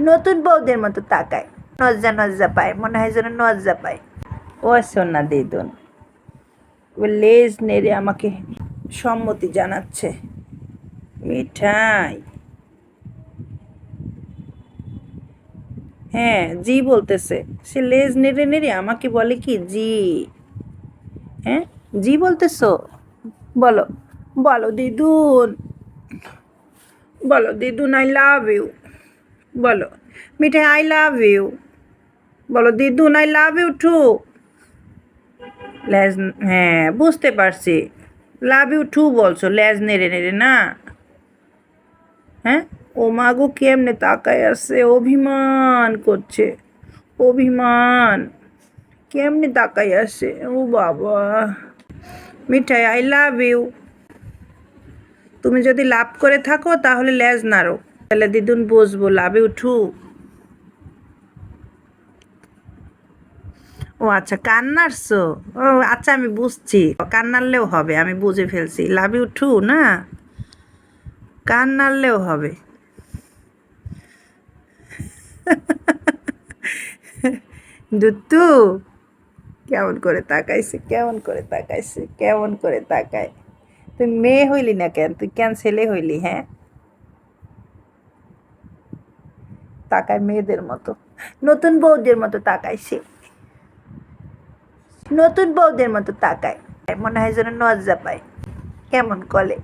নতুন বউদের মতো তাকায়, নজ্জা নজ্জা পায়, মনে হয় যেন নজ্জা পায়। ও সোনা দিদুন ও লেজ নেড়ে আমাকে সম্মতি জানাচ্ছে। মিঠাই, হ্যাঁ জি বলতেছে, সে লেজ নেড়ে নেড়ে আমাকে বলে কি জি। হ্যাঁ জি বলতেছো, বলো, বলো দিদুন, বলো দিদুন আই লাভ ইউ, বলো মিঠাই আই লাভ ইউ, বলো দিদুন আই লাভ ইউ টু। লেজ, হ্যাঁ বুঝতে পারছি, লাভ ইউ টু বলছো লেজ নেড়ে নেড়ে না। হ্যাঁ ও মাগো কেমনে তাকায় আছে, অভিমান করছে, অভিমান, কেমনে তাকাই আছে, ও বাবা। মিঠাই আই লাভ ইউ, তুমি যদি লাভ করে থাকো তাহলে লেজ নাড়ো, তাহলে দিদুন বুঝবো লাভ ইউ টু। ও আচ্ছা কান নাড়ছো, ও আচ্ছা আমি বুঝছি, কান নাড়লেও হবে, আমি বুঝে ফেলছি, লাভ ইউ টু না, কান নাড়লেও হবে। দুত্তু কেমন করে তাকাইছে, কেমন করে তাকাইছে, কেমন করে তাকায়। তুই মেয়ে হইলি না কেন, তুই কেন ছেলে হইলি? হ্যাঁ তাকায় মেয়েদের মতো, নতুন বউদের মতো তাকাইছে, নতুন বউদের মতো তাকায়, মনে হয় যেন লজ্জা পায়, কেমন কলে।